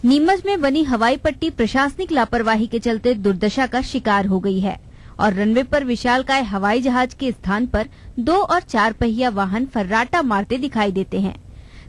नीमच में बनी हवाई पट्टी प्रशासनिक लापरवाही के चलते दुर्दशा का शिकार हो गई है और रनवे पर विशालकाय हवाई जहाज के स्थान पर 2 और 4 पहिया वाहन फर्राटा मारते दिखाई देते हैं।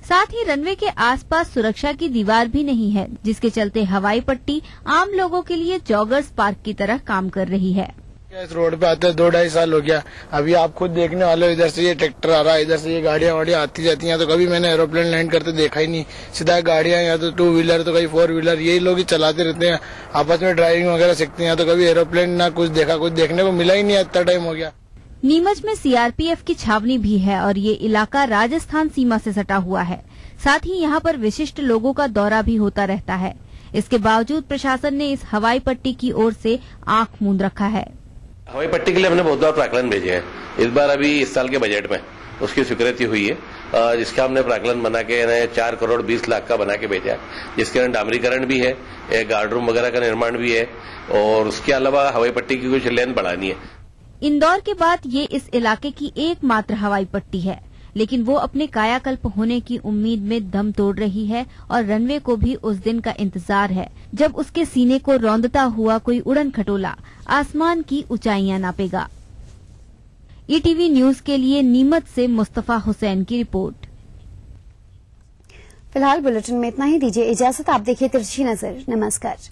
साथ ही रनवे के आसपास सुरक्षा की दीवार भी नहीं है, जिसके चलते हवाई पट्टी आम लोगों के लिए जॉगर्स पार्क की तरह काम कर रही है। इस रोड पे आते 2-2.5 साल हो गया। अभी आप खुद देखने वाले हो, इधर से ये ट्रैक्टर आ रहा है, इधर से ये गाड़ियां आती जाती हैं। तो कभी मैंने एरोप्लेन लैंड करते देखा ही नहीं। सीधा गाड़ियां या तो 2 व्हीलर तो कहीं 4 व्हीलर, यही लोग ही चलाते रहते हैं, आपस में ड्राइविंग वगैरह सीखते हैं। तो कभी एरोप्लेन ना कुछ देखने को मिला ही नहीं, इतना टाइम हो गया। नीमच में सीआरपीएफ की छावनी भी है और ये इलाका राजस्थान सीमा से सटा हुआ है। साथ ही यहाँ पर विशिष्ट लोगों का दौरा भी होता रहता है। इसके बावजूद प्रशासन ने इस हवाई पट्टी की ओर से आंख मूंद रखा है। हवाई पट्टी के लिए हमने बहुत बार प्राक्कलन भेजे हैं। इस बार अभी इस साल के बजट में उसकी स्वीकृति हुई है, जिसका हमने प्राक्कलन बना के 4 करोड़ 20 लाख का बना के भेजा है, जिसके अंदर डामरीकरण भी है, गार्ड रूम वगैरह का निर्माण भी है और उसके अलावा हवाई पट्टी की कुछ लेंथ बढ़ानी है। इंदौर के बाद ये इस इलाके की एकमात्र हवाई पट्टी है, लेकिन वो अपने कायाकल्प होने की उम्मीद में दम तोड़ रही है और रनवे को भी उस दिन का इंतजार है जब उसके सीने को रौंदता हुआ कोई उड़न खटोला आसमान की ऊंचाइयां नापेगा। ईटीवी न्यूज के लिए नीमच से मुस्तफा हुसैन की रिपोर्ट। फिलहाल बुलेटिन में इतना ही। दीजिए इजाजत। आप देखिए तिरछी नजर। नमस्कार।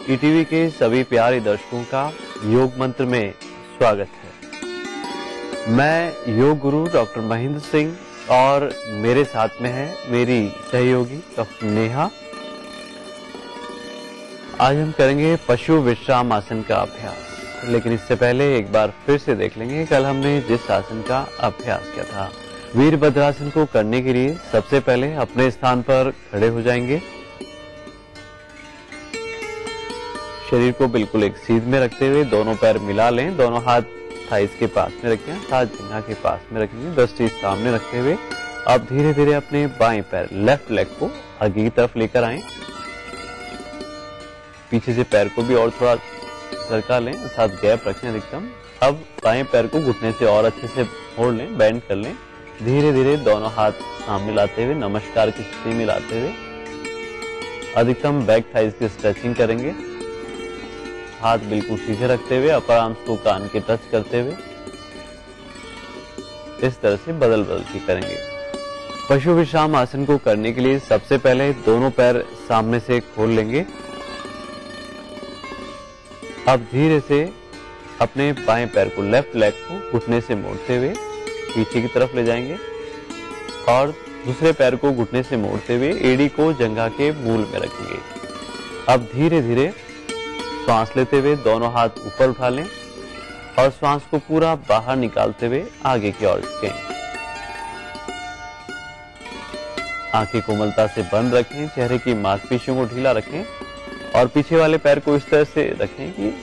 ईटीवी के सभी प्यारे दर्शकों का योग मंत्र में स्वागत है। मैं योग गुरु डॉक्टर महेंद्र सिंह और मेरे साथ में है मेरी सहयोगी डॉक्टर नेहा। आज हम करेंगे पशु विश्राम आसन का अभ्यास, लेकिन इससे पहले एक बार फिर से देख लेंगे कल हमने जिस आसन का अभ्यास किया था। वीरभद्रासन को करने के लिए सबसे पहले अपने स्थान पर खड़े हो जाएंगे। शरीर को बिल्कुल एक सीध में रखते हुए दोनों पैर मिला लें, दोनों हाथ थाइस के पास में रखें, हाथ जंघा के पास में रखेंगे, दृष्टि सामने रखते हुए अब धीरे धीरे अपने बाएं पैर लेफ्ट लेग को आगे की तरफ लेकर आएं। पीछे से पैर को भी और थोड़ा सरका लें, साथ गैप रखें अधिकतम। अब बाएं पैर को घुटने से और अच्छे से मोड़ लें, बेंड कर लें। धीरे धीरे दोनों हाथ सामने लाते हुए नमस्कार की स्थिति में लाते हुए अधिकतम बैक थाइस की स्ट्रेचिंग करेंगे। हाथ बिल्कुल सीधे रखते हुए अपर आर्म्स को कान के टच करते हुए इस तरह से बदल के करेंगे। पशु विश्राम आसन को करने के लिए सबसे पहले दोनों पैर सामने से खोल लेंगे। अब धीरे से अपने बाएं पैर को लेफ्ट लेग को घुटने से मोड़ते हुए पीछे की तरफ ले जाएंगे और दूसरे पैर को घुटने से मोड़ते हुए एड़ी को जंघा के मूल में रखेंगे। अब धीरे धीरे सांस लेते हुए दोनों हाथ ऊपर उठा लें और श्वास को पूरा बाहर निकालते हुए आगे की ओर झुकें। आंखें कोमलता से बंद रखें, चेहरे की मांसपेशियों को ढीला रखें और पीछे वाले पैर को इस तरह से रखें कि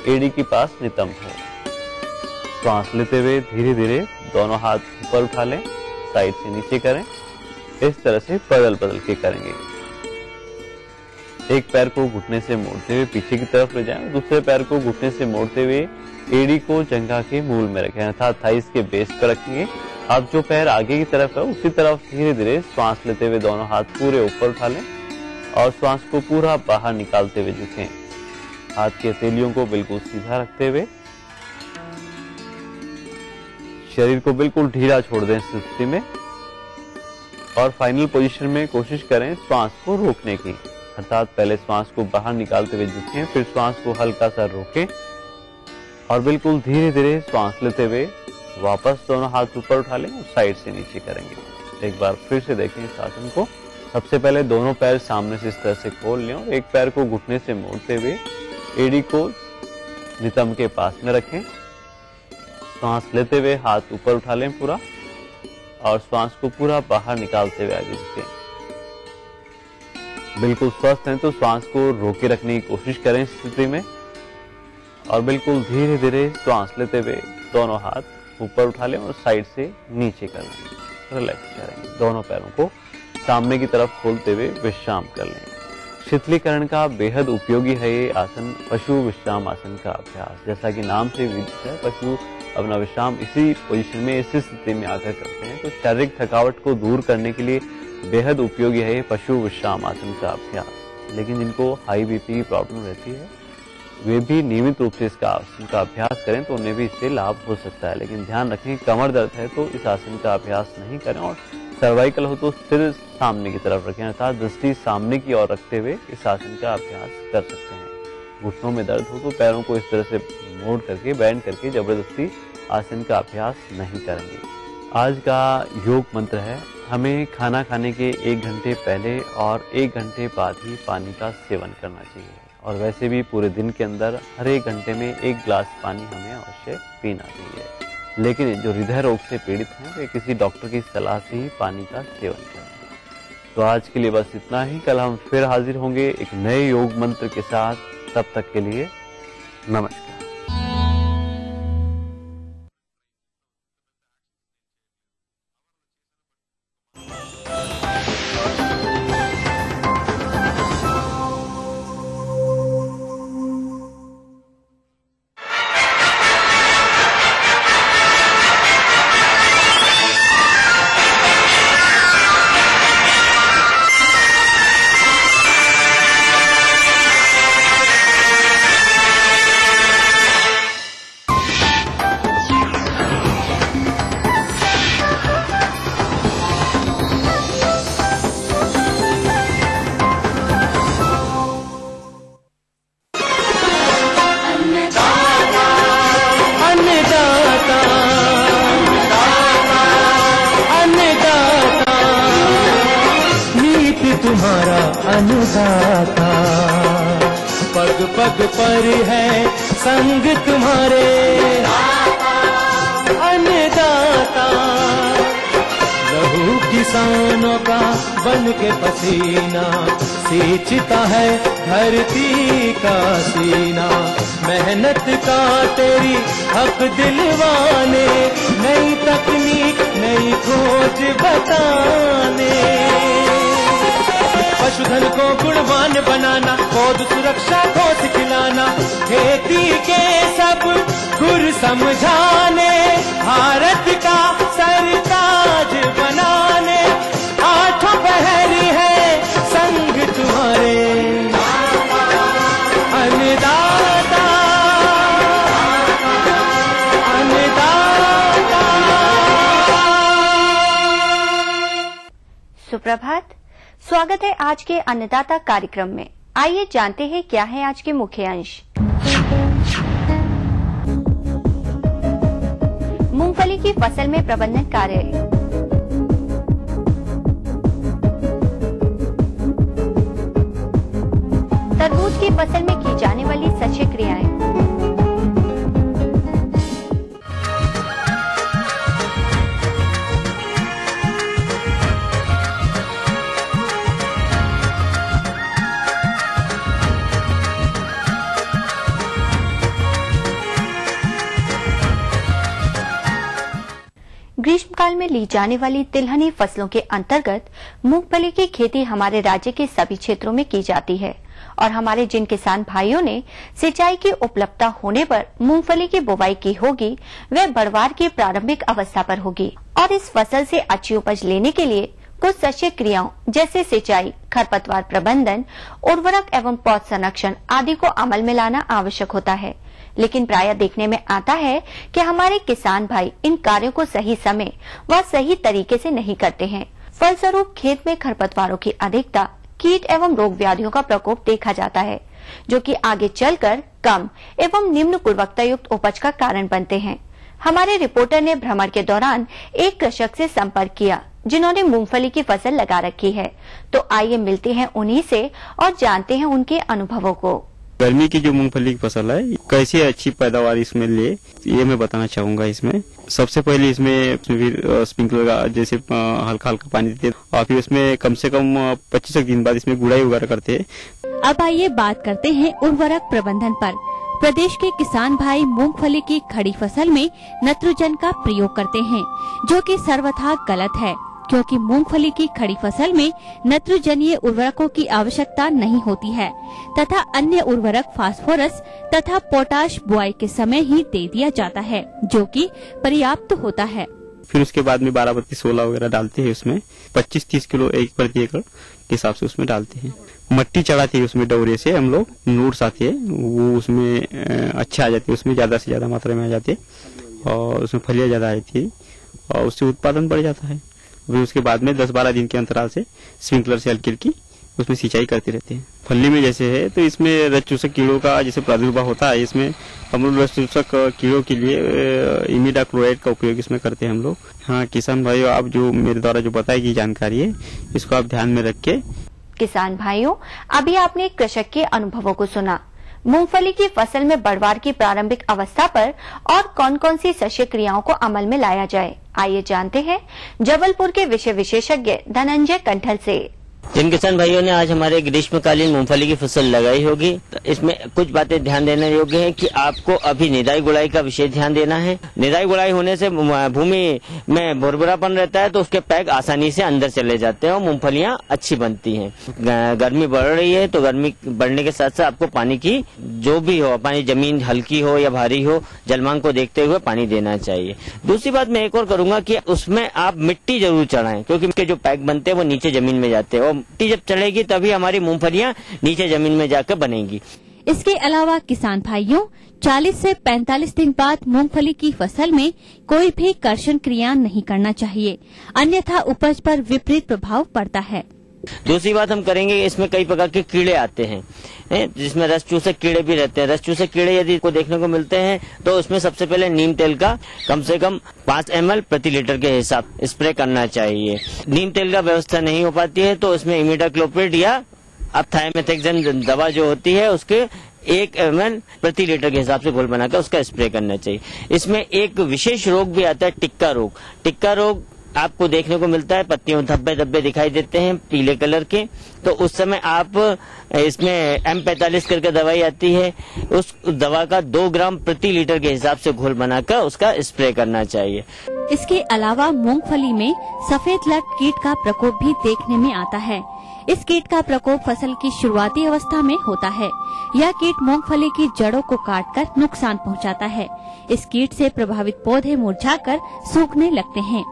एड़ी के पास नितंब हो। श्वास लेते हुए धीरे धीरे दोनों हाथ ऊपर उठा लें, साइड से नीचे करें। इस तरह से बदल बदल के करेंगे। एक पैर को घुटने से मोड़ते हुए पीछे की तरफ ले जाएं, दूसरे पैर को घुटने से मोड़ते हुए एड़ी को जंघा के मूल में रखें, अर्थात थाइस के बेस पर रखेंगे। अब जो पैर आगे की तरफ है उसी तरफ धीरे धीरे श्वास लेते हुए दोनों हाथ पूरे ऊपर उठा लें और श्वास को पूरा बाहर निकालते हुए झुकें। हाथ की हथेलियों को बिल्कुल सीधा रखते हुए शरीर को बिल्कुल ढीला छोड़ दें इस स्थिति में और फाइनल पोजीशन में कोशिश करें श्वास को रोकने की, अर्थात पहले श्वास को बाहर निकालते हुए झुकें, फिर श्वास को हल्का सा रोकें और बिल्कुल धीरे धीरे श्वास लेते हुए वापस दोनों हाथ ऊपर उठा लें और साइड से नीचे करेंगे। एक बार फिर से देखें इस आसन को। सबसे पहले दोनों पैर सामने से इस तरह से खोल लें और एक पैर को घुटने से मोड़ते हुए एड़ी को नितंब के पास में रखें। श्वास लेते हुए हाथ ऊपर उठा लें पूरा और श्वास को पूरा बाहर निकालते हुए आगे झुकें। बिल्कुल स्वस्थ हैं तो श्वास को रोके रखने की कोशिश करें इस स्थिति में और बिल्कुल धीरे धीरे श्वास लेते हुए दोनों हाथ ऊपर उठा लें और साइड से नीचे कर लें। रिलैक्स करेंगे। दोनों पैरों को सामने की तरफ खोलते हुए विश्राम कर लें। शीतलीकरण का बेहद उपयोगी है ये आसन, पशु विश्राम आसन का अभ्यास। जैसा कि नाम से विदित है, पशु अपना विश्राम इसी पोजीशन में, इसी स्थिति में आकर करते हैं। तो शारीरिक थकावट को दूर करने के लिए बेहद उपयोगी है ये पशु विश्राम आसन का अभ्यास। लेकिन जिनको हाई बीपी की प्रॉब्लम रहती है वे भी नियमित रूप से इसका आसन का अभ्यास करें तो उन्हें भी इससे लाभ हो सकता है। लेकिन ध्यान रखें, कमर दर्द है तो इस आसन का अभ्यास नहीं करें और सर्वाइकल हो तो सिर सामने की तरफ रखें, अर्थात दृष्टि सामने की ओर रखते हुए इस आसन का अभ्यास कर सकते हैं। घुटनों में दर्द हो तो पैरों को इस तरह से मोड़ करके, बैंड करके जबरदस्ती आसन का अभ्यास नहीं करेंगे। आज का योग मंत्र है, हमें खाना खाने के 1 घंटे पहले और 1 घंटे बाद ही पानी का सेवन करना चाहिए और वैसे भी पूरे दिन के अंदर हर 1 घंटे में 1 गिलास पानी हमें अवश्य पीना चाहिए। लेकिन जो हृदय रोग से पीड़ित हैं वे किसी डॉक्टर की सलाह से ही पानी का सेवन करें। तो आज के लिए बस इतना ही। कल हम फिर हाजिर होंगे एक नए योग मंत्र के साथ। तब तक के लिए नमस्कार। तुम्हारा अन्नदाता, पग पग पर है संग तुम्हारे अन्नदाता। लहू किसानों का बन के पसीना सींचता है धरती का सीना। मेहनत का तेरी हक दिलवाने, नई तकनीक नई खोज बताने। पशुधन को गुणवान बनाना, पौध सुरक्षा को सिखलाना, खेती के सब गुर समझाने, भारत का सरताज बनाने। आठों पहरी है संग तुम्हारे अन्नदाता, अन्नदाता। सुप्रभात, स्वागत है आज के अन्नदाता कार्यक्रम में। आइए जानते हैं क्या है आज के मुख्य अंश। मूंगफली की फसल में प्रबंधन कार्य, तरबूज की फसल में की जाने वाली सच्ची क्रियाएं, ग्रीष्मकाल में ली जाने वाली तिलहनी फसलों के अंतर्गत मूंगफली की खेती हमारे राज्य के सभी क्षेत्रों में की जाती है और हमारे जिन किसान भाइयों ने सिंचाई की उपलब्धता होने पर मूंगफली की बुवाई की होगी वह बढ़वार की प्रारंभिक अवस्था पर होगी और इस फसल से अच्छी उपज लेने के लिए कुछ शस्य क्रियाओं जैसे सिंचाई, खरपतवार प्रबंधन, उर्वरक एवं पौध संरक्षण आदि को अमल में लाना आवश्यक होता है। लेकिन प्रायः देखने में आता है कि हमारे किसान भाई इन कार्यों को सही समय व सही तरीके से नहीं करते हैं। फलस्वरूप खेत में खरपतवारों की अधिकता, कीट एवं रोग व्याधियों का प्रकोप देखा जाता है, जो कि आगे चलकर कम एवं निम्न गुणवत्ता युक्त उपज का कारण बनते हैं। हमारे रिपोर्टर ने भ्रमण के दौरान एक कृषक से संपर्क किया जिन्होंने मूंगफली की फसल लगा रखी है। तो आइए मिलते हैं उन्हीं से और जानते हैं उनके अनुभवों को। गर्मी की जो मूंगफली की फसल है कैसे अच्छी पैदावार इसमें ले, ये मैं बताना चाहूंगा। इसमें सबसे पहले इसमें स्प्रिंकलर का जैसे हल्का हल्का पानी देते हैं और फिर उसमें कम से कम 25 दिन बाद इसमें गुड़ाई वगैरह करते हैं। अब आइए बात करते हैं उर्वरक प्रबंधन पर। प्रदेश के किसान भाई मूंगफली की खड़ी फसल में नाइट्रोजन का प्रयोग करते हैं, जो कि सर्वथा गलत है, क्योंकि मूंगफली की खड़ी फसल में नाइट्रोजनीय उर्वरकों की आवश्यकता नहीं होती है तथा अन्य उर्वरक फास्फोरस तथा पोटाश बुआई के समय ही दे दिया जाता है, जो कि पर्याप्त होता है। फिर उसके बाद में 12-16 वगैरह डालते हैं। उसमें 25-30 किलो एक प्रति एकड़ के हिसाब से उसमें डालते हैं। मट्टी चढ़ाती है उसमें डोरे से, हम लोग नोट्स आते हैं वो उसमें अच्छा आ जाती है, उसमें ज्यादा से ज्यादा मात्रा में आ जाती है और उसमें फलियां ज्यादा आ जाती है और उससे उत्पादन बढ़ जाता है। फिर उसके बाद में 10-12 दिन के अंतराल से स्प्रिंकलर से हल्की हल्की उसमें सिंचाई करते रहते हैं। फली में जैसे है तो इसमें रस चूसक कीड़ों का जैसे प्रादुर्भाव होता है, इसमें हम लोग रस चूसक कीड़ों के लिए इमिडाक्लोराइड का उपयोग इसमें करते हैं हम लोग। हाँ किसान भाइयों, आप जो मेरे द्वारा जो बताई गई जानकारी है इसको आप ध्यान में रख के। किसान भाइयों, अभी आपने कृषक के अनुभवों को सुना। मूंगफली की फसल में बढ़वार की प्रारंभिक अवस्था पर और कौन कौन सी शस्य क्रियाओं को अमल में लाया जाए, आइए जानते हैं जबलपुर के विषय विशेषज्ञ धनंजय कंठल से। जिन किसान भाइयों ने आज हमारे ग्रीष्मकालीन मूंगफली की फसल लगाई होगी, तो इसमें कुछ बातें ध्यान देने योग्य है कि आपको अभी निदाई गुड़ाई का विशेष ध्यान देना है। निदाई गुड़ाई होने से भूमि में भुरभुरापन रहता है तो उसके पैग आसानी से अंदर चले जाते हैं और मूंगफलियां अच्छी बनती हैं। गर्मी बढ़ रही है तो गर्मी बढ़ने के साथ साथ आपको पानी की जो भी हो, पानी जमीन हल्की हो या भारी हो, जलमांग को देखते हुए पानी देना चाहिए। दूसरी बात मैं एक और करूंगा कि उसमें आप मिट्टी जरूर चढ़ाएं, क्योंकि उसके जो पैग बनते हैं वो नीचे जमीन में जाते हैं। मिट्टी जब चढ़ेगी तभी हमारी मूंगफलियां नीचे जमीन में जाकर बनेगी। इसके अलावा किसान भाइयों, 40 से 45 दिन बाद मूंगफली की फसल में कोई भी कर्षण क्रिया नहीं करना चाहिए, अन्यथा उपज पर विपरीत प्रभाव पड़ता है। दूसरी बात हम करेंगे, इसमें कई प्रकार के कीड़े आते हैं जिसमें रस चूसक कीड़े भी रहते हैं। रस चूसक कीड़े यदि को देखने को मिलते हैं तो उसमें सबसे पहले नीम तेल का कम से कम 5 ml प्रति लीटर के हिसाब स्प्रे करना चाहिए। नीम तेल का व्यवस्था नहीं हो पाती है तो उसमें इमिडाक्लोप्रिड या अब थायमेथेक्सन दवा जो होती है उसके 1 ml प्रति लीटर के हिसाब से घोल बनाकर उसका स्प्रे करना चाहिए। इसमें एक विशेष रोग भी आता है, टिक्का रोग। टिक्का रोग आपको देखने को मिलता है, पत्तियों धब्बे धब्बे दिखाई देते हैं पीले कलर के, तो उस समय आप इसमें M45 करके दवाई आती है, उस दवा का 2 ग्राम प्रति लीटर के हिसाब से घोल बनाकर उसका स्प्रे करना चाहिए। इसके अलावा मूंगफली में सफेद लट कीट का प्रकोप भी देखने में आता है। इस कीट का प्रकोप फसल की शुरुआती अवस्था में होता है। यह कीट मूंगफली की जड़ों को काटकर नुकसान पहुंचाता है। इस कीट से प्रभावित पौधे मुरझाकर सूखने लगते हैं।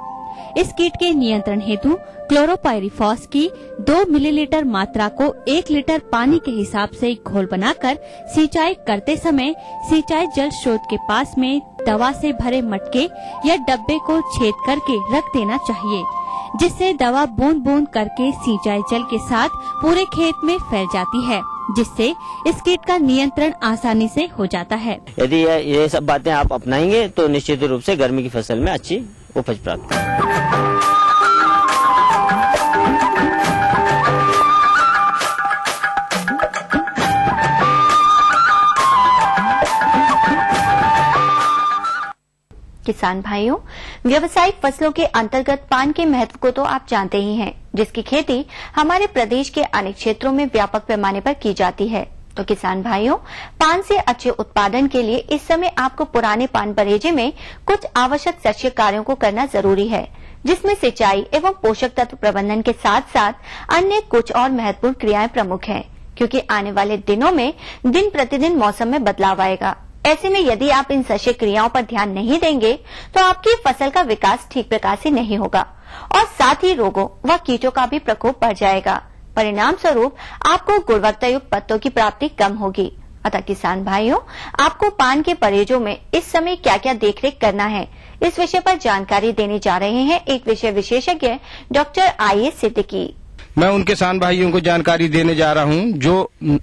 इस कीट के नियंत्रण हेतु क्लोरोपाइरीफॉस की 2 मिलीलीटर मात्रा को 1 लीटर पानी के हिसाब से घोल बनाकर सिंचाई करते समय सिंचाई जल स्रोत के पास में दवा से भरे मटके या डब्बे को छेद करके रख देना चाहिए, जिससे दवा बूंद बूंद करके सिंचाई जल के साथ पूरे खेत में फैल जाती है, जिससे इस कीट का नियंत्रण आसानी से हो जाता है। यदि ये सब बातें आप अपनाएंगे तो निश्चित रूप से गर्मी की फसल में अच्छी उपज प्राप्त किसान भाइयों, व्यावसायिक फसलों के अंतर्गत पान के महत्व को तो आप जानते ही हैं, जिसकी खेती हमारे प्रदेश के अनेक क्षेत्रों में व्यापक पैमाने पर की जाती है। तो किसान भाइयों, पान से अच्छे उत्पादन के लिए इस समय आपको पुराने पान बरेजे में कुछ आवश्यक शस्य कार्यों को करना जरूरी है, जिसमें सिंचाई एवं पोषक तत्व प्रबंधन के साथ साथ अन्य कुछ और महत्वपूर्ण क्रियाएं प्रमुख हैं, क्योंकि आने वाले दिनों में दिन प्रतिदिन मौसम में बदलाव आएगा। ऐसे में यदि आप इन शस्य क्रियाओं पर ध्यान नहीं देंगे तो आपकी फसल का विकास ठीक प्रकार से नहीं होगा और साथ ही रोगों व कीटों का भी प्रकोप बढ़ जाएगा। परिणाम स्वरूप आपको गुणवत्ता युक्त पत्तों की प्राप्ति कम होगी। अतः किसान भाइयों, आपको पान के परेजों में इस समय क्या क्या देखरेख करना है, इस विषय पर जानकारी देने जा रहे हैं एक विषय विशेषज्ञ डॉक्टर IAS सिद्दीकी। मैं उन किसान भाइयों को जानकारी देने जा रहा हूं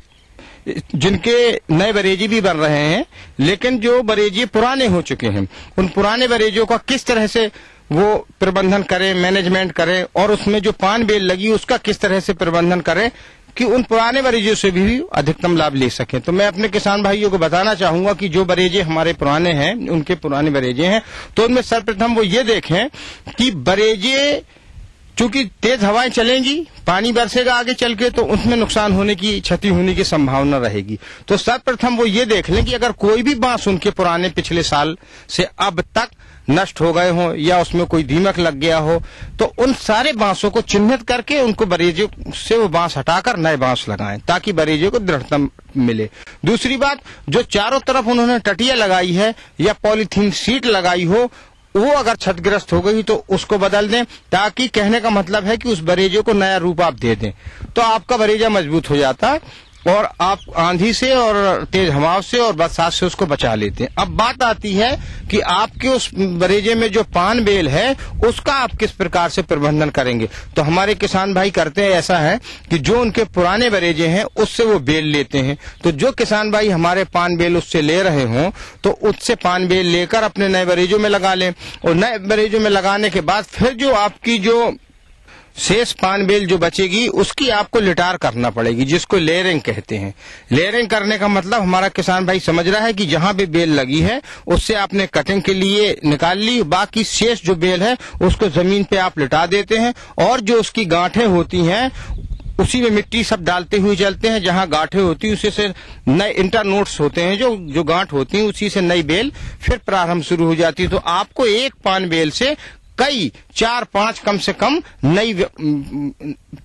जिनके नए बरेजे भी बन रहे हैं, लेकिन जो बरेजे पुराने हो चुके हैं, उन पुराने बरेजों का किस तरह से वो प्रबंधन करें, मैनेजमेंट करें, और उसमें जो पान बेल लगी उसका किस तरह से प्रबंधन करें कि उन पुराने बरेजों से भी अधिकतम लाभ ले सकें। तो मैं अपने किसान भाइयों को बताना चाहूंगा कि जो बरेजे हमारे पुराने हैं, उनके पुराने बरेजे हैं, तो उनमें सर्वप्रथम वो ये देखें कि बरेजे, चूंकि तेज हवाएं चलेंगी, पानी बरसेगा आगे चल के, तो उसमें नुकसान होने की, क्षति होने की संभावना रहेगी। तो सर्वप्रथम वो ये देख लें कि अगर कोई भी बांस उनके पुराने पिछले साल से अब तक नष्ट हो गए हों या उसमें कोई दीमक लग गया हो, तो उन सारे बांसों को चिन्हित करके उनको बरेजे से वो बांस हटाकर नए बांस लगाएं, ताकि बरेजे को दृढ़ता मिले। दूसरी बात, जो चारों तरफ उन्होंने टटिया लगाई है या पॉलीथीन सीट लगाई हो, वो अगर क्षतिग्रस्त हो गई तो उसको बदल दें, ताकि कहने का मतलब है कि उस बरेजे को नया रूप आप दे दें, तो आपका बरेजा मजबूत हो जाता है और आप आंधी से और तेज हवाओं से और बरसात से उसको बचा लेते हैं। अब बात आती है कि आपके उस बरेजे में जो पान बेल है उसका आप किस प्रकार से प्रबंधन करेंगे। तो हमारे किसान भाई करते हैं ऐसा है कि जो उनके पुराने बरेजे हैं उससे वो बेल लेते हैं। तो जो किसान भाई हमारे पान बेल उससे ले रहे हों तो उससे पान बेल लेकर अपने नए बरेजों में लगा लें, और नए बरेजों में लगाने के बाद फिर जो आपकी जो शेष पान बेल जो बचेगी उसकी आपको लिटार करना पड़ेगी, जिसको लेयरिंग कहते हैं। लेयरिंग करने का मतलब हमारा किसान भाई समझ रहा है कि जहां भी बेल लगी है उससे आपने कटिंग के लिए निकाल ली, बाकी शेष जो बेल है उसको जमीन पे आप लिटा देते हैं, और जो उसकी गांठें होती हैं उसी में मिट्टी सब डालते हुए चलते हैं। जहां गांठें होती है उसी से नए इंटरनोड्स होते हैं, जो गांठ होती है उसी से नई बेल फिर प्रारंभ शुरू हो जाती है। तो आपको एक पान बेल से कई 4-5 कम से कम नई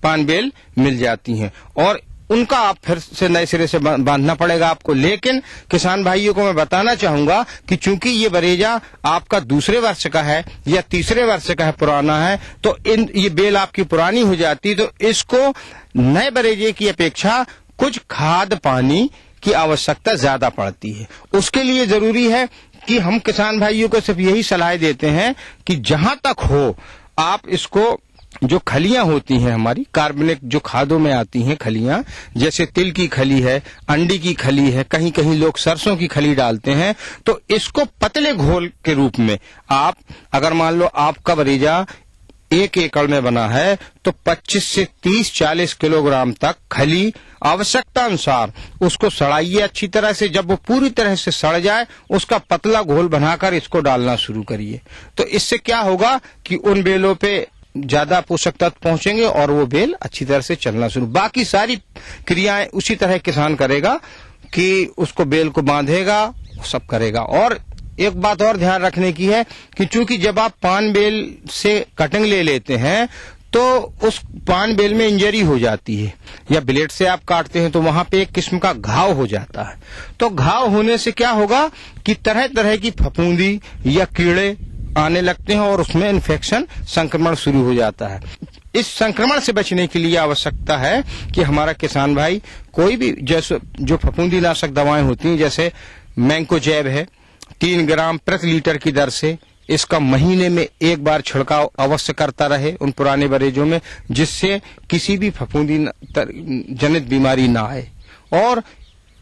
पान बेल मिल जाती हैं, और उनका आप फिर से नए सिरे से बांधना पड़ेगा आपको। लेकिन किसान भाइयों को मैं बताना चाहूंगा कि चूंकि ये बरेजा आपका दूसरे वर्ष का है या तीसरे वर्ष का है, पुराना है, तो ये बेल आपकी पुरानी हो जाती है, तो इसको नए बरेजे की अपेक्षा कुछ खाद पानी की आवश्यकता ज्यादा पड़ती है। उसके लिए जरूरी है कि हम किसान भाइयों को सिर्फ यही सलाह देते हैं कि जहां तक हो आप इसको, जो खलियां होती हैं हमारी कार्बनिक जो खादों में आती हैं खलियां, जैसे तिल की खली है, अंडी की खली है, कहीं कहीं लोग सरसों की खली डालते हैं, तो इसको पतले घोल के रूप में आप, अगर मान लो आपका बरेजा 1 एकड़ में बना है तो 25 से 30-40 किलोग्राम तक खली आवश्यकता अनुसार उसको सड़ाइए अच्छी तरह से। जब वो पूरी तरह से सड़ जाए उसका पतला घोल बनाकर इसको डालना शुरू करिए। तो इससे क्या होगा कि उन बेलों पे ज्यादा पोषक तत्व पहुंचेंगे और वो बेल अच्छी तरह से चलना शुरू। बाकी सारी क्रियाएं उसी तरह किसान करेगा कि उसको बेल को बांधेगा, सब करेगा। और एक बात और ध्यान रखने की है कि चूंकि जब आप पान बेल से कटिंग ले लेते हैं तो उस पान बेल में इंजरी हो जाती है, या ब्लेड से आप काटते हैं तो वहां पे एक किस्म का घाव हो जाता है। तो घाव होने से क्या होगा कि तरह तरह की फफूंदी या कीड़े आने लगते हैं और उसमें इन्फेक्शन, संक्रमण शुरू हो जाता है। इस संक्रमण से बचने के लिए आवश्यकता है कि हमारा किसान भाई कोई भी, जैसे जो फफूंदी नाशक दवाएं होती हैं, जैसे मैंकोजैब है, 3 ग्राम प्रति लीटर की दर से इसका महीने में 1 बार छिड़काव अवश्य करता रहे उन पुराने बरेजों में, जिससे किसी भी फफूंदी जनित बीमारी ना आए। और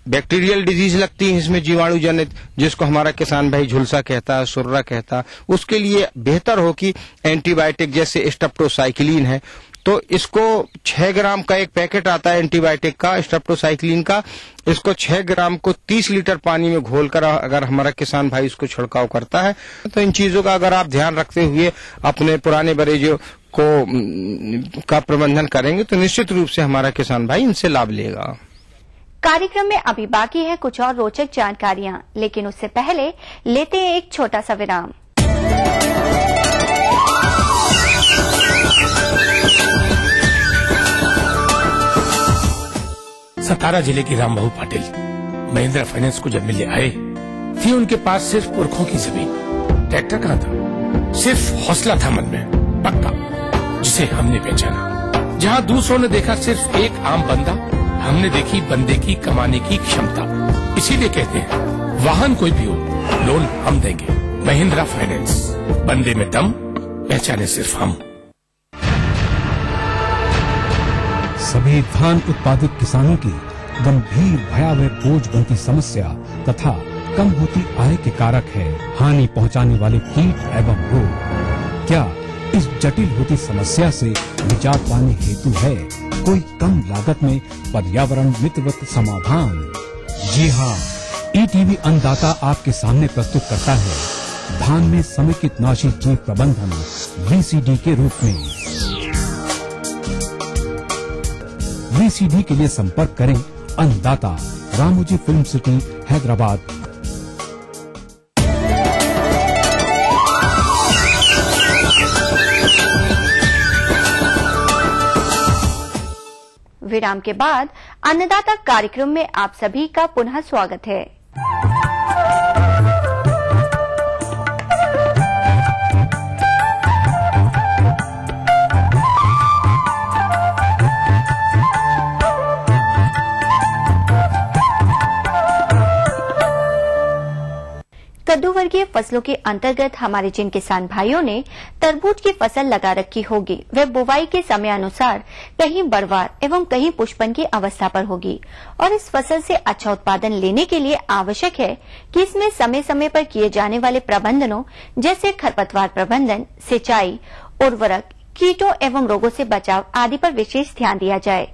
बैक्टीरियल डिजीज लगती है इसमें, जीवाणु जनित, जिसको हमारा किसान भाई झुलसा कहता है, सुर्रा कहता है, उसके लिए बेहतर हो कि एंटीबायोटिक जैसे स्टेप्टोसाइक्लिन है, तो इसको 6 ग्राम का एक पैकेट आता है एंटीबायोटिक का, स्टेप्टोसाइक्लिन का। इसको 6 ग्राम को 30 लीटर पानी में घोलकर अगर हमारा किसान भाई इसको छिड़काव करता है, तो इन चीजों का अगर आप ध्यान रखते हुए अपने पुराने बरेजों का प्रबंधन करेंगे तो निश्चित रूप से हमारा किसान भाई इनसे लाभ लेगा। कार्यक्रम में अभी बाकी है कुछ और रोचक जानकारियां, लेकिन उससे पहले लेते हैं एक छोटा सा विराम। सतारा जिले की रामबाबू पाटिल महिंद्रा फाइनेंस को जब मिलने आए थी, उनके पास सिर्फ पुरखों की जमीन, ट्रैक्टर कहाँ था, सिर्फ हौसला था मन में पक्का, जिसे हमने पहचाना। जहाँ दूसरों ने देखा सिर्फ एक आम बंदा, हमने देखी बंदे की कमाने की क्षमता। इसीलिए कहते हैं वाहन कोई भी हो, लोन हम देंगे। महिंद्रा फाइनेंस, बंदे में दम, पहचाने सिर्फ हम। सभी धान उत्पादक किसानों की गंभीर भयावह बोझ बनती समस्या तथा कम होती आय के कारक है हानि पहुंचाने वाले कीट एवं रोग। क्या इस जटिल होती समस्या से निजात पाने हेतु है कोई कम लागत में पर्यावरण मित्रवत समाधान? जी हाँ, ईटीवी अन्नदाता आपके सामने प्रस्तुत करता है धान में समेकित नाशी जीव प्रबंधन VCD के रूप में। VCD के लिए संपर्क करें अन्नदाता, रामोजी फिल्म सिटी, हैदराबाद। विराम के बाद अन्नदाता कार्यक्रम में आप सभी का पुनः स्वागत है। कद्दू वर्गीय फसलों के अंतर्गत हमारे जिन किसान भाइयों ने तरबूज की फसल लगा रखी होगी, वह बुवाई के समय अनुसार कहीं बढ़वार एवं कहीं पुष्पन की अवस्था पर होगी और इस फसल से अच्छा उत्पादन लेने के लिए आवश्यक है कि इसमें समय समय पर किए जाने वाले प्रबंधनों जैसे खरपतवार प्रबंधन, सिंचाई, उर्वरक, कीटों एवं रोगों से बचाव आदि पर विशेष ध्यान दिया जाए।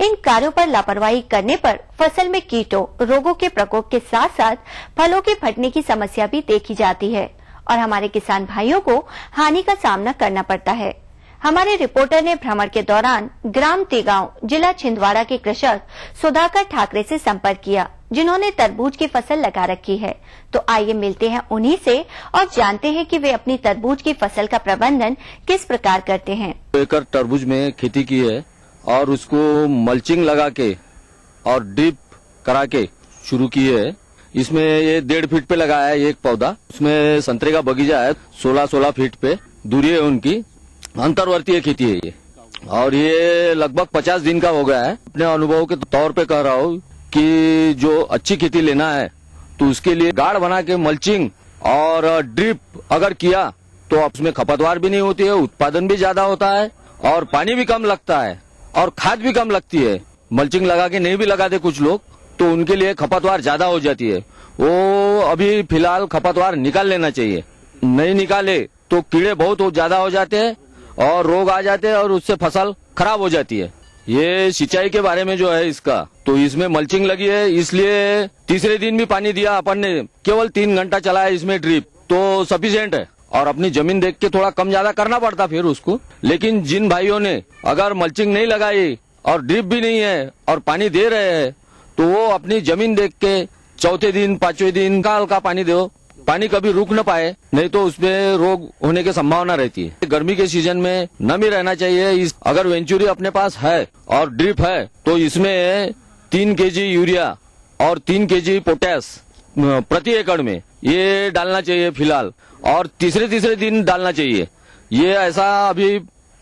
इन कार्यों पर लापरवाही करने पर फसल में कीटों, रोगों के प्रकोप के साथ साथ फलों के फटने की समस्या भी देखी जाती है और हमारे किसान भाइयों को हानि का सामना करना पड़ता है। हमारे रिपोर्टर ने भ्रमण के दौरान ग्राम तेगांव, जिला छिंदवाड़ा के कृषक सुधाकर ठाकरे से संपर्क किया, जिन्होंने तरबूज की फसल लगा रखी है। तो आइए मिलते हैं उन्हीं से और जानते हैं कि वे अपनी तरबूज की फसल का प्रबंधन किस प्रकार करते हैं। एकड़ तरबूज में खेती की है और उसको मल्चिंग लगा के और ड्रिप करा के शुरू की है। इसमें ये 1.5 फीट पे लगाया है एक पौधा। उसमें संतरे का बगीचा है, 16-16 फीट पे दूरी है उनकी। अंतर्वर्तीय खेती है ये और ये लगभग 50 दिन का हो गया है। अपने अनुभव के तौर पे कह रहा हूँ कि जो अच्छी खेती लेना है तो उसके लिए गाढ़ बना के मल्चिंग और ड्रिप अगर किया तो उसमें खपतवार भी नहीं होती है, उत्पादन भी ज्यादा होता है और पानी भी कम लगता है और खाद भी कम लगती है। मल्चिंग लगा के नहीं भी लगाते कुछ लोग तो उनके लिए खपतवार ज्यादा हो जाती है। वो अभी फिलहाल खपतवार निकाल लेना चाहिए, नहीं निकाले तो कीड़े बहुत ज्यादा हो जाते हैं और रोग आ जाते हैं और उससे फसल खराब हो जाती है। ये सिंचाई के बारे में जो है इसका, तो इसमें मल्चिंग लगी है इसलिए तीसरे दिन भी पानी दिया अपन ने, केवल 3 घंटा चला है इसमें ड्रिप, तो सफिशिएंट है। और अपनी जमीन देख के थोड़ा कम ज्यादा करना पड़ता फिर उसको। लेकिन जिन भाइयों ने अगर मल्चिंग नहीं लगाई और ड्रिप भी नहीं है और पानी दे रहे हैं तो वो अपनी जमीन देख के चौथे दिन 5वें दिन हल्का पानी दो, पानी कभी रुक न पाए, नहीं तो उसमें रोग होने की संभावना रहती है। गर्मी के सीजन में नमी रहना चाहिए। अगर वेंचुरी अपने पास है और ड्रिप है तो इसमें 3 kg यूरिया और 3 kg पोटैश प्रति एकड़ में ये डालना चाहिए फिलहाल, और तीसरे दिन डालना चाहिए। ये ऐसा अभी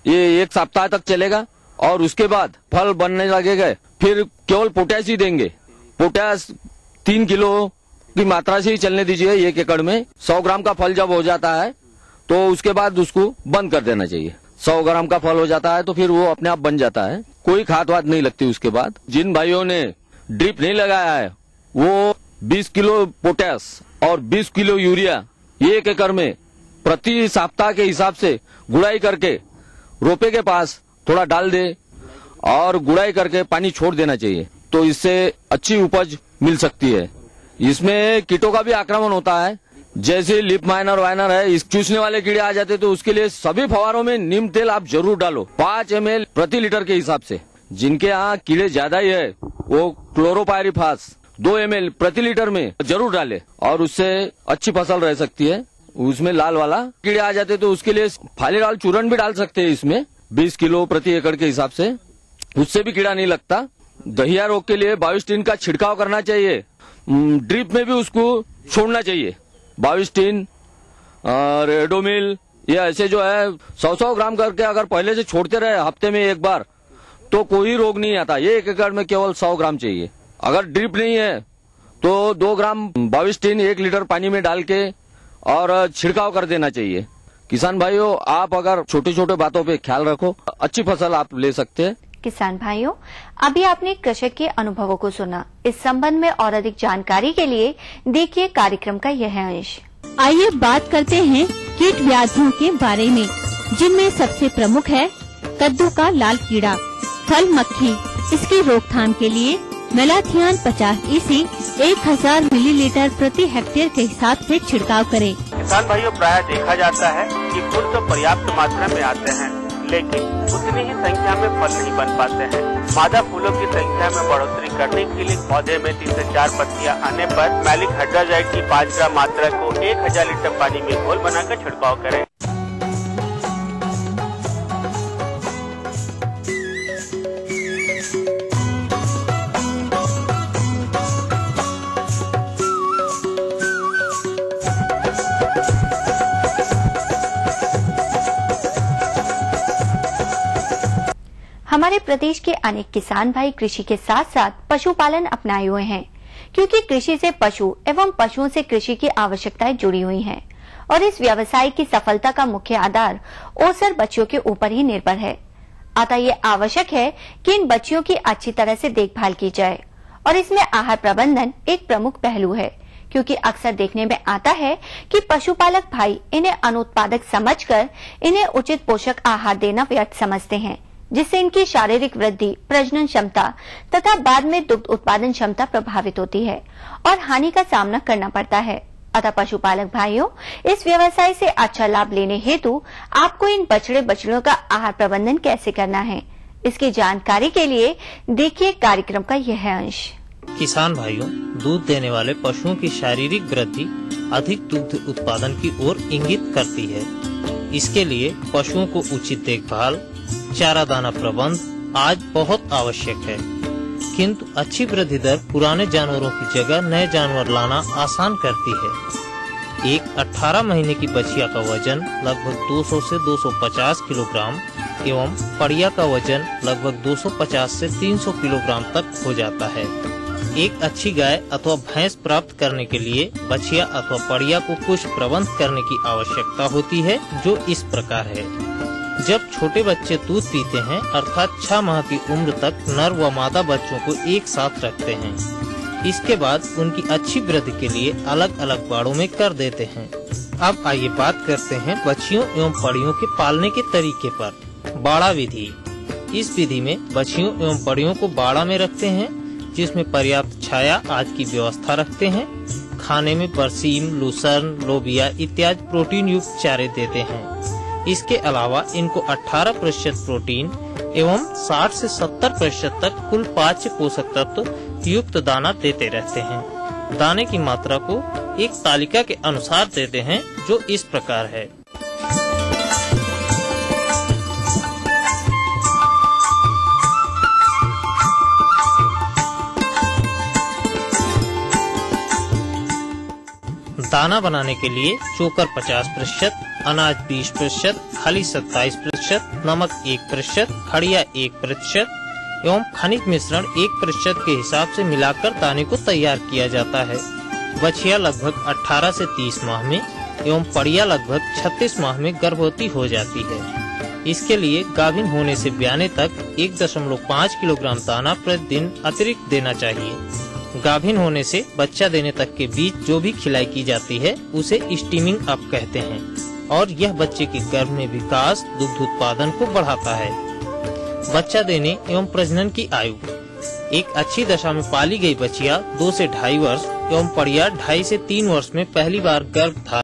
ये 1 सप्ताह तक चलेगा और उसके बाद फल बनने लगेगा, फिर केवल पोटैश ही देंगे। पोटैश 3 किलो की मात्रा से ही चलने दीजिए 1 एकड़ में। 100 ग्राम का फल जब हो जाता है तो उसके बाद उसको बंद कर देना चाहिए। 100 ग्राम का फल हो जाता है तो फिर वो अपने आप बन जाता है, कोई खाद वाद नहीं लगती उसके बाद। जिन भाइयों ने ड्रिप नहीं लगाया है वो 20 किलो पोटैश और 20 किलो यूरिया 1 एकड़ में प्रति सप्ताह के हिसाब से गुड़ाई करके रोपे के पास थोड़ा डाल दे और गुड़ाई करके पानी छोड़ देना चाहिए, तो इससे अच्छी उपज मिल सकती है। इसमें कीटों का भी आक्रमण होता है, जैसे लिप माइनर वाइनर है, इस चूसने वाले कीड़े आ जाते तो उसके लिए सभी फवारों में नीम तेल आप जरूर डालो, 5 ml प्रति लीटर के हिसाब से। जिनके यहाँ कीड़े ज्यादा ही है वो क्लोरोपायरिफास 2 ml प्रति लीटर में जरूर डाले और उससे अच्छी फसल रह सकती है। उसमें लाल वाला कीड़े आ जाते तो उसके लिए फालीराल चूर्ण भी डाल सकते हैं इसमें 20 किलो प्रति एकड़ के हिसाब से, उससे भी कीड़ा नहीं लगता। दहिया रोग के लिए बाविस्टीन का छिड़काव करना चाहिए, ड्रिप में भी उसको छोड़ना चाहिए। बाविस्टीन और एडोमिल ये ऐसे जो है 100-100 ग्राम करके अगर पहले से छोड़ते रहे हफ्ते में एक बार तो कोई रोग नहीं आता। ये 1 एकड़ में केवल 100 ग्राम चाहिए। अगर ड्रिप नहीं है तो 2 ग्राम बाविस्टीन 1 लीटर पानी में डाल के और छिड़काव कर देना चाहिए। किसान भाइयों, आप अगर छोटे छोटे बातों पे ख्याल रखो, अच्छी फसल आप ले सकते हैं। किसान भाइयों, अभी आपने कृषक के अनुभवों को सुना। इस संबंध में और अधिक जानकारी के लिए देखिए कार्यक्रम का यह अंश। आइए बात करते हैं कीट व्याधियों के बारे में, जिनमें सबसे प्रमुख है कद्दू का लाल कीड़ा, फल मक्खी। इसकी रोकथाम के लिए मेलाथियान 50 EC 1000 मिलीलीटर प्रति हेक्टेयर के हिसाब से छिड़काव करें। किसान भाइयों, प्रायः देखा जाता है कि फूल तो पर्याप्त मात्रा में आते हैं, लेकिन उतनी ही संख्या में फल नहीं बन पाते हैं। मादा फूलों की संख्या में बढ़ोतरी करने के लिए पौधे में 3 से 4 पत्तियां आने पर मैलिक हाइड्राजाइड की 5 ग्राम मात्रा को 1000 लीटर पानी में घोल बनाकर छिड़काव करें। हमारे प्रदेश के अनेक किसान भाई कृषि के साथ साथ पशुपालन अपनाए हुए हैं, क्योंकि कृषि से पशु एवं पशुओं से कृषि की आवश्यकताएं जुड़ी हुई हैं और इस व्यवसाय की सफलता का मुख्य आधार ओसर बच्चियों के ऊपर ही निर्भर है। अतः ये आवश्यक है कि इन बच्चियों की अच्छी तरह से देखभाल की जाए और इसमें आहार प्रबंधन एक प्रमुख पहलू है, क्योंकि अक्सर देखने में आता है कि पशुपालक भाई इन्हें अनुत्पादक समझकर इन्हें उचित पोषक आहार देना व्यर्थ समझते हैं, जिससे इनकी शारीरिक वृद्धि, प्रजनन क्षमता तथा बाद में दुग्ध उत्पादन क्षमता प्रभावित होती है और हानि का सामना करना पड़ता है। अतः पशुपालक भाइयों, इस व्यवसाय से अच्छा लाभ लेने हेतु आपको इन बछड़े बछड़ियों का आहार प्रबंधन कैसे करना है, इसकी जानकारी के लिए देखिए कार्यक्रम का यह अंश। किसान भाइयों, दूध देने वाले पशुओं की शारीरिक वृद्धि अधिक दुग्ध उत्पादन की ओर इंगित करती है। इसके लिए पशुओं को उचित देखभाल, चारा दाना प्रबंध आज बहुत आवश्यक है, किंतु अच्छी वृद्धि दर पुराने जानवरों की जगह नए जानवर लाना आसान करती है। एक 18 महीने की बछिया का वजन लगभग 200 से 250 किलोग्राम एवं पड़िया का वजन लगभग 250 से 300 किलोग्राम तक हो जाता है। एक अच्छी गाय अथवा भैंस प्राप्त करने के लिए बछिया अथवा पड़िया को कुछ प्रबंध करने की आवश्यकता होती है, जो इस प्रकार है। जब छोटे बच्चे दूध पीते हैं अर्थात 6 माह की उम्र तक नर व मादा बच्चों को एक साथ रखते हैं। इसके बाद उनकी अच्छी वृद्धि के लिए अलग अलग बाड़ों में कर देते हैं। अब आइए बात करते हैं बछियों एवं पड़ियों के पालने के तरीके पर। बाड़ा विधि। इस विधि में बछियों एवं पड़ियों को बाड़ा में रखते हैं, जिसमें पर्याप्त छाया आदि की व्यवस्था रखते हैं। खाने में बरसीम, लूसर्न, लोबिया इत्यादि प्रोटीन युक्त चारे देते हैं। इसके अलावा इनको 18% प्रोटीन एवं 60 से 70% तक कुल पाच्य पोषक तत्व युक्त दाना देते रहते हैं। दाने की मात्रा को एक तालिका के अनुसार देते हैं, जो इस प्रकार है। दाना बनाने के लिए चोकर 50%, अनाज 20%, खली 27%, नमक 1%, खड़िया 1% एवं खनिज मिश्रण 1% के हिसाब से मिलाकर दाने को तैयार किया जाता है। बछिया लगभग 18 से 30 माह में एवं पड़िया लगभग 36 माह में गर्भवती हो जाती है। इसके लिए गाभिन होने से ब्याने तक 1.5 किलोग्राम दाना प्रतिदिन अतिरिक्त देना चाहिए। गाभिन होने से बच्चा देने तक के बीच जो भी खिलाई की जाती है उसे स्टीमिंग अप कहते हैं और यह बच्चे के गर्भ में विकास, दुग्ध उत्पादन को बढ़ाता है। बच्चा देने एवं प्रजनन की आयु। एक अच्छी दशा में पाली गई बछिया 2 से 2.5 वर्ष एवं पड़िया 2.5 से 3 वर्ष में पहली बार गर्भ धारण